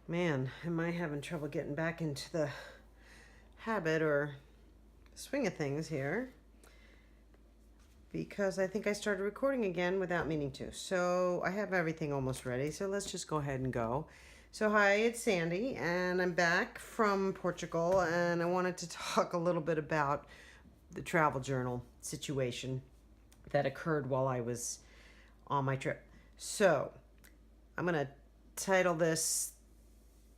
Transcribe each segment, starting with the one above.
Man, am I having trouble getting back into the habit or swing of things here, because I think I started recording again without meaning to. So I have everything almost ready, so let's just go ahead and go. So hi, it's Sandy, and I'm back from Portugal, and I wanted to talk a little bit about the travel journal situation that occurred while I was on my trip. So I'm going to title this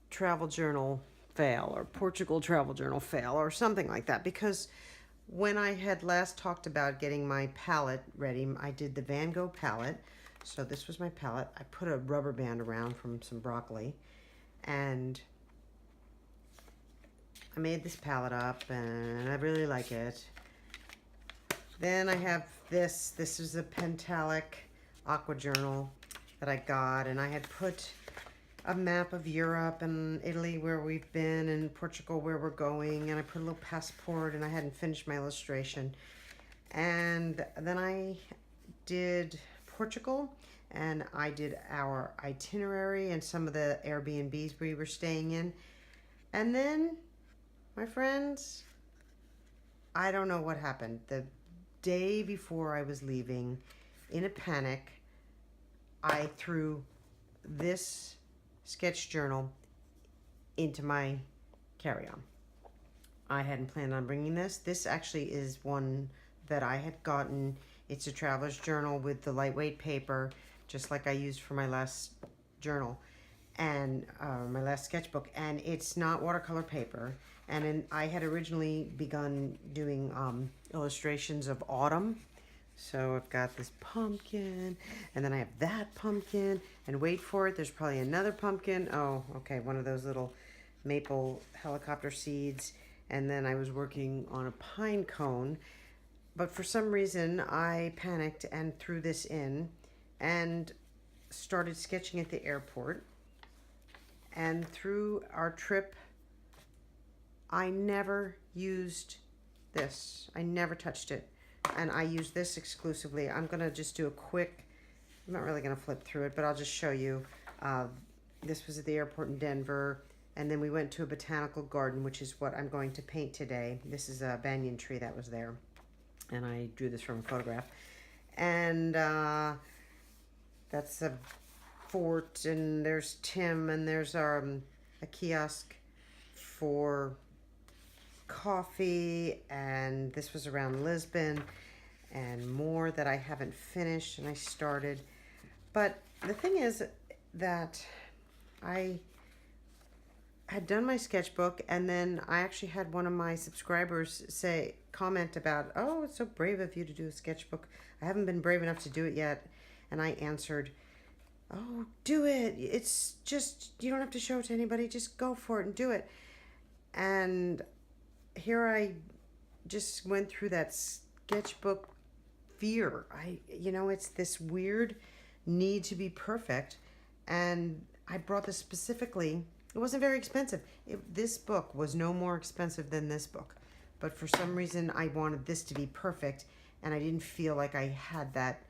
Travel Journal Fail, or Portugal Travel Journal Fail, or something like that, because when I had last talked about getting my palette ready, I did the Van Gogh palette. So this was my palette. I put a rubber band around from some broccoli, and I made this palette up, and I really like it. Then I have this. This is a Pentalic aqua journal that I got, and I had put a map of Europe and Italy where we've been, and Portugal where we're going, and I put a little passport, and I hadn't finished my illustration. And then I did Portugal, and I did our itinerary and some of the Airbnbs we were staying in. And then, my friends, I don't know what happened. The day before I was leaving, in a panic, I threw this sketch journal into my carry-on. I hadn't planned on bringing this. This actually is one that I had gotten. It's a traveler's journal with the lightweight paper, just like I used for my last journal and my last sketchbook. And it's not watercolor paper. And I had originally begun doing illustrations of autumn. So I've got this pumpkin, and then I have that pumpkin, and wait for it, there's probably another pumpkin. Oh, okay, one of those little maple helicopter seeds. And then I was working on a pine cone, but for some reason I panicked and threw this in and started sketching at the airport. And through our trip, I never used this. I never touched it. And I use this exclusively. I'm going to just do a quick, I'm not really going to flip through it, but I'll just show you. This was at the airport in Denver, and then we went to a botanical garden, which is what I'm going to paint today. This is a banyan tree that was there, and I drew this from a photograph. And that's a fort, and there's Tim, and there's a kiosk for coffee, and this was around Lisbon, and more that I haven't finished and I started. But the thing is that I had done my sketchbook, and then I actually had one of my subscribers comment about, oh, it's so brave of you to do a sketchbook. I haven't been brave enough to do it yet. And I answered, oh, do it. It's just, you don't have to show it to anybody. Just go for it and do it. And here I just went through that sketchbook fear. It's this weird need to be perfect. And I brought this specifically. It wasn't very expensive. This book was no more expensive than this book. But for some reason, I wanted this to be perfect, and I didn't feel like I had that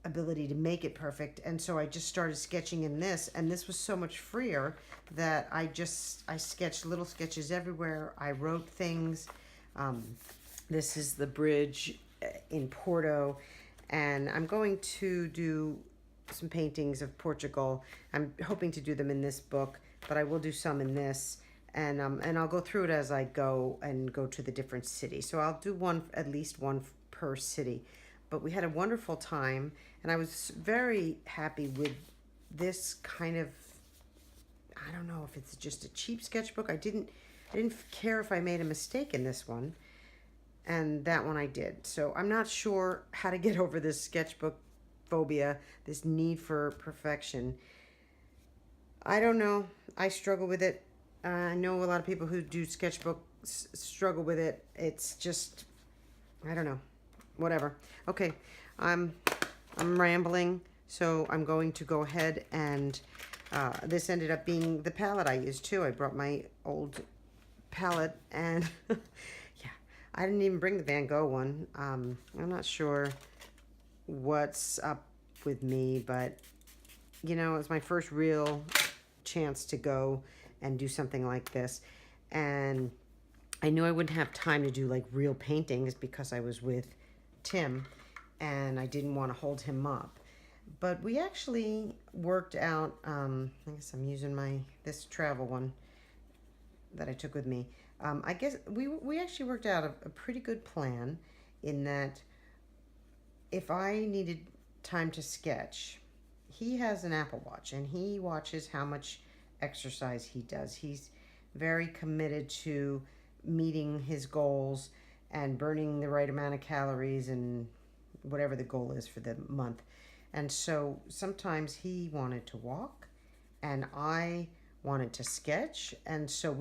ability to make it perfect. And so I just started sketching in this, and this was so much freer that I sketched little sketches everywhere. I wrote things. This is the bridge in Porto, and I'm going to do some paintings of Portugal. I'm hoping to do them in this book, but I will do some in this, and I'll go through it as I go and go to the different cities. So I'll do at least one per city. But we had a wonderful time, and I was very happy with this kind of, I don't know if it's just a cheap sketchbook. I didn't care if I made a mistake in this one, and that one I did. So I'm not sure how to get over this sketchbook phobia, this need for perfection. I don't know. I struggle with it. I know a lot of people who do sketchbooks struggle with it. It's just, I don't know. Whatever. Okay, I'm rambling, so I'm going to go ahead and this ended up being the palette I used too. I brought my old palette, and yeah, I didn't even bring the Van Gogh one. I'm not sure what's up with me, but it was my first real chance to go and do something like this. And I knew I wouldn't have time to do like real paintings because I was with Tim and I didn't want to hold him up. But we actually worked out, I guess I'm using this travel one that I took with me. I guess we actually worked out a pretty good plan in that if I needed time to sketch, he has an Apple Watch and he watches how much exercise he does. He's very committed to meeting his goals and burning the right amount of calories and whatever the goal is for the month. And so sometimes he wanted to walk and I wanted to sketch. And so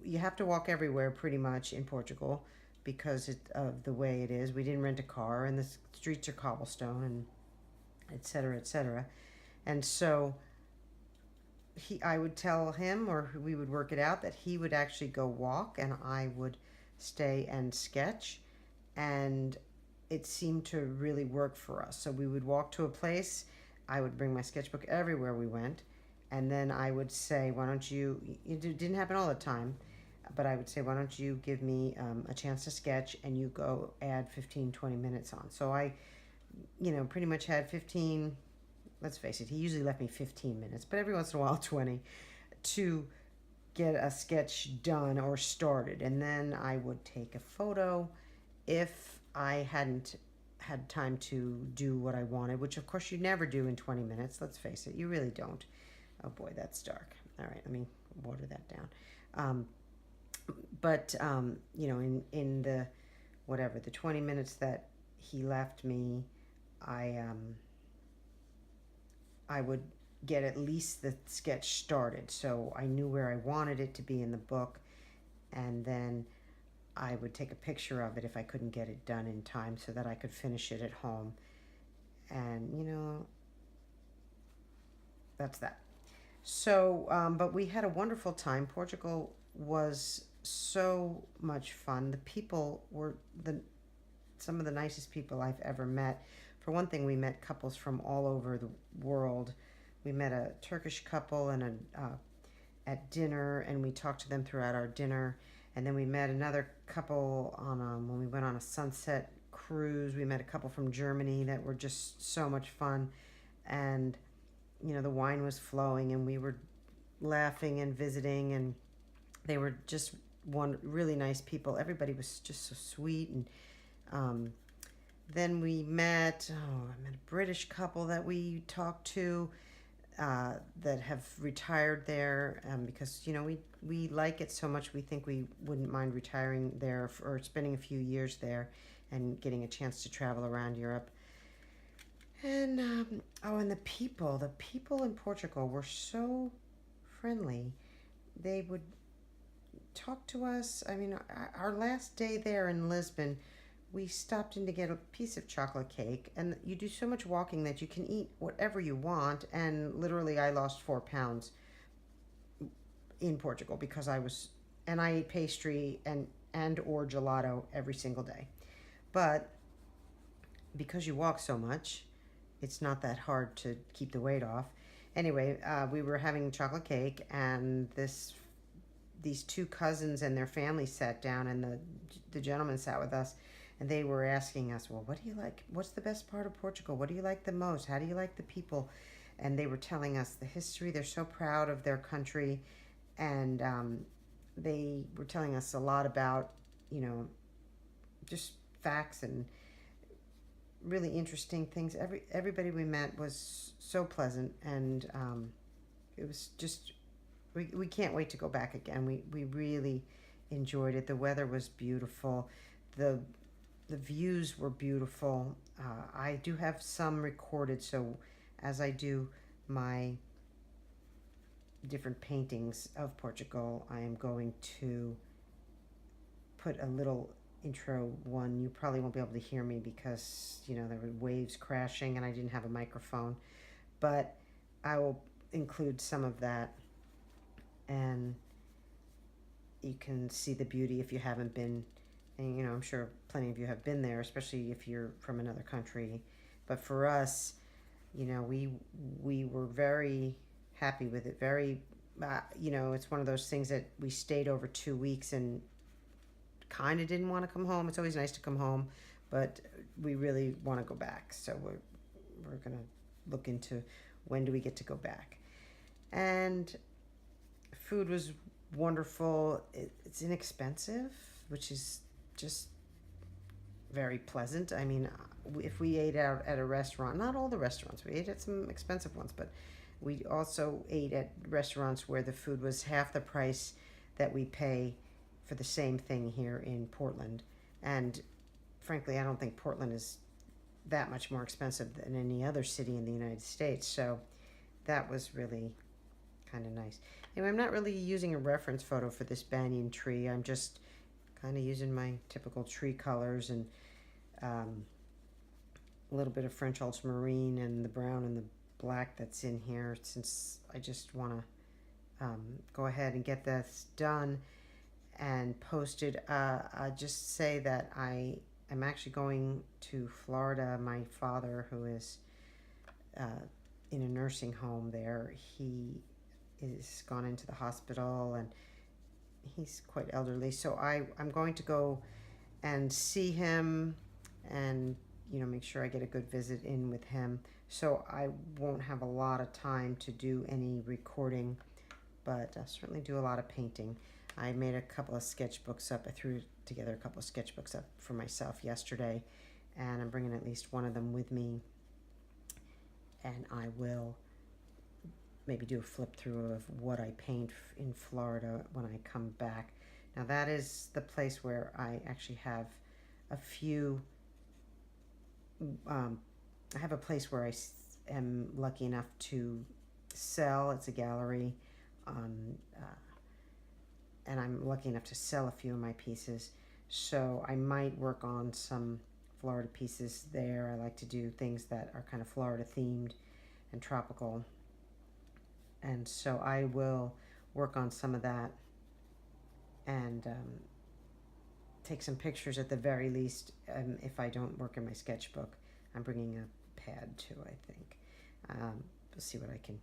you have to walk everywhere pretty much in Portugal because of the way it is. We didn't rent a car and the streets are cobblestone and et cetera, et cetera. And so I would tell him, or we would work it out, that he would actually go walk and I would stay and sketch. And it seemed to really work for us. So we would walk to a place, I would bring my sketchbook everywhere we went, and then I would say, why don't you, it didn't happen all the time, but I would say, why don't you give me a chance to sketch and you go add 15, 20 minutes on. So I, pretty much had 15, let's face it, he usually left me 15 minutes, but every once in a while 20, to get a sketch done or started. And then I would take a photo if I hadn't had time to do what I wanted, which of course you never do in 20 minutes. Let's face it, you really don't. Oh boy, that's dark. All right, let me water that down. But in the the 20 minutes that he left me, I would get at least the sketch started, so I knew where I wanted it to be in the book, and then I would take a picture of it if I couldn't get it done in time so that I could finish it at home. And that's that. So, but we had a wonderful time. Portugal was so much fun. The people were some of the nicest people I've ever met. For one thing, we met couples from all over the world. We met a Turkish couple at dinner, and we talked to them throughout our dinner. And then we met another couple when we went on a sunset cruise. We met a couple from Germany that were just so much fun. And, the wine was flowing and we were laughing and visiting, and they were just really nice people. Everybody was just so sweet. And then I met a British couple that we talked to that have retired there because we like it so much. We think we wouldn't mind retiring there or spending a few years there and getting a chance to travel around Europe. And and the people in Portugal were so friendly. They would talk to us. I mean, our last day there in Lisbon, we stopped in to get a piece of chocolate cake, and you do so much walking that you can eat whatever you want. And literally I lost 4 pounds in Portugal because I ate pastry and or gelato every single day. But because you walk so much, it's not that hard to keep the weight off. Anyway, we were having chocolate cake, and these two cousins and their family sat down, and the gentleman sat with us, and they were asking us, well, what do you like? What's the best part of Portugal? What do you like the most? How do you like the people? And they were telling us the history. They're so proud of their country, and they were telling us a lot about, just facts and really interesting things. Everybody we met was so pleasant, and it was just we can't wait to go back again. We really enjoyed it. The weather was beautiful. The views were beautiful. I do have some recorded, so as I do my different paintings of Portugal, I am going to put a little intro one. You probably won't be able to hear me because there were waves crashing and I didn't have a microphone, but I will include some of that, and you can see the beauty if you haven't been and I'm sure plenty of you have been there, especially if you're from another country. But for us, we were very happy with it. Very, it's one of those things that we stayed over 2 weeks and kind of didn't want to come home. It's always nice to come home, but we really want to go back. So we're gonna look into when do we get to go back. And food was wonderful. It's inexpensive, which is just very pleasant. I mean, if we ate out at a restaurant, not all the restaurants, we ate at some expensive ones, but we also ate at restaurants where the food was half the price that we pay for the same thing here in Portland. And frankly, I don't think Portland is that much more expensive than any other city in the United States. So that was really kind of nice. Anyway, I'm not really using a reference photo for this banyan tree. I'm just kind of using my typical tree colors and a little bit of French ultramarine and the brown and the black that's in here, since I just want to go ahead and get this done and posted. I just say that I am actually going to Florida. My father, who is in a nursing home there, he is gone into the hospital and he's quite elderly. So I'm going to go and see him and make sure I get a good visit in with him. So I won't have a lot of time to do any recording, but I'll certainly do a lot of painting. I made a couple of sketchbooks up. I threw together a couple of sketchbooks up for myself yesterday, and I'm bringing at least one of them with me, and I will maybe do a flip through of what I paint in Florida when I come back. Now that is the place where I actually have a few, I have a place where I am lucky enough to sell. It's a gallery, and I'm lucky enough to sell a few of my pieces. So I might work on some Florida pieces there. I like to do things that are kind of Florida themed and tropical. And so I will work on some of that and take some pictures at the very least. If I don't work in my sketchbook, I'm bringing a pad too, I think. We'll see what I can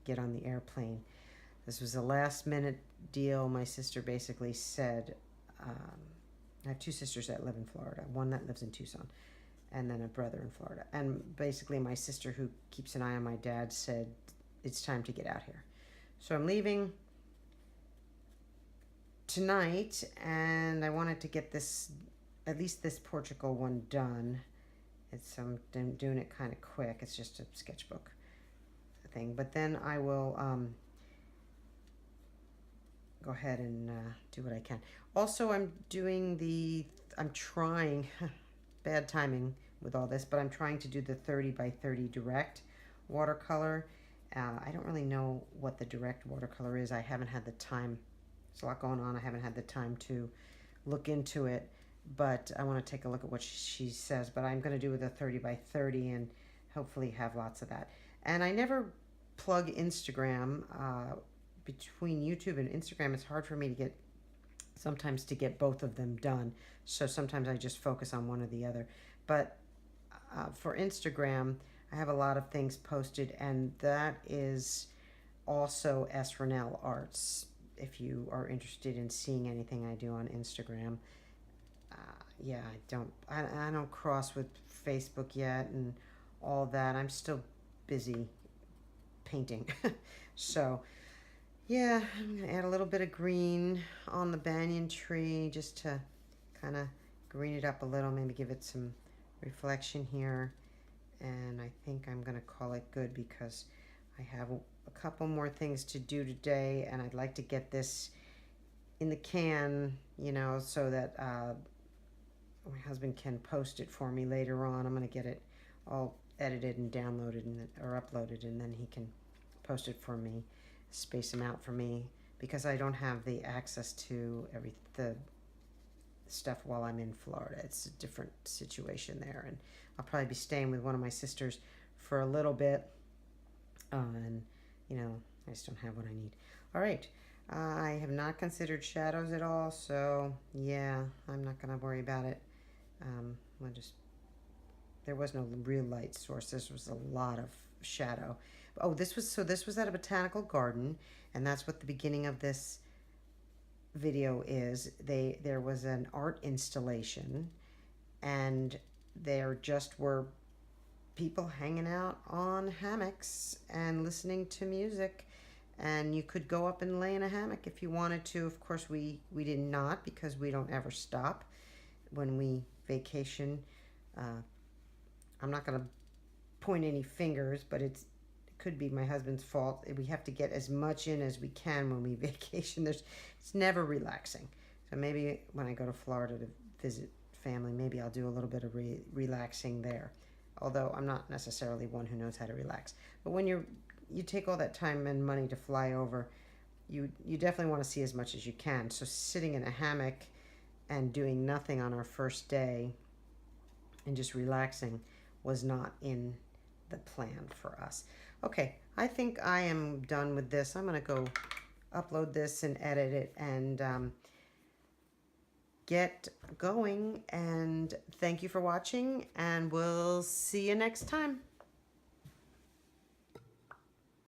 get on the airplane. This was a last minute deal. My sister basically said, I have two sisters that live in Florida, one that lives in Tucson, and then a brother in Florida. And basically my sister, who keeps an eye on my dad, said, it's time to get out here. So I'm leaving tonight, and I wanted to get this, at least this Portugal one done. I'm doing it kind of quick. It's just a sketchbook thing. But then I will go ahead and do what I can. Also, I'm trying, bad timing with all this, but I'm trying to do the 30 by 30 direct watercolor. I don't really know what the direct watercolor is. I haven't had the time. There's a lot going on. I haven't had the time to look into it, but I want to take a look at what she says. But I'm going to do with a 30 by 30 and hopefully have lots of that. And I never plug Instagram. Between YouTube and Instagram, it's hard for me to get both of them done. So sometimes I just focus on one or the other. But for Instagram, I have a lot of things posted, and that is also s.ranellearts. If you are interested in seeing anything I do on Instagram, yeah, I don't cross with Facebook yet and all that. I'm still busy painting, so yeah, I'm gonna add a little bit of green on the banyan tree just to kind of green it up a little, maybe give it some reflection here. And I think I'm going to call it good because I have a couple more things to do today, and I'd like to get this in the can, so that my husband can post it for me later on. I'm going to get it all edited and downloaded or uploaded, and then he can post it for me, space them out for me, because I don't have the access to the stuff while I'm in Florida. It's a different situation there, and I'll probably be staying with one of my sisters for a little bit, and I just don't have what I need. All right, I have not considered shadows at all, so yeah, I'm not gonna worry about it. I'll just, there was no real light source. This was a lot of shadow. Oh, this was at a botanical garden, and that's what the beginning of this video is. There was an art installation, and there just were people hanging out on hammocks and listening to music, and you could go up and lay in a hammock if you wanted to. Of course, we did not, because we don't ever stop when we vacation. I'm not going to point any fingers, but it could be my husband's fault. We have to get as much in as we can when we vacation. It's never relaxing. So maybe when I go to Florida to visit family, maybe I'll do a little bit of relaxing there. Although I'm not necessarily one who knows how to relax. But when you take all that time and money to fly over, you definitely want to see as much as you can. So sitting in a hammock and doing nothing on our first day and just relaxing was not in the plan for us. Okay, I think I am done with this. I'm going to go upload this and edit it and get going. And thank you for watching, and we'll see you next time.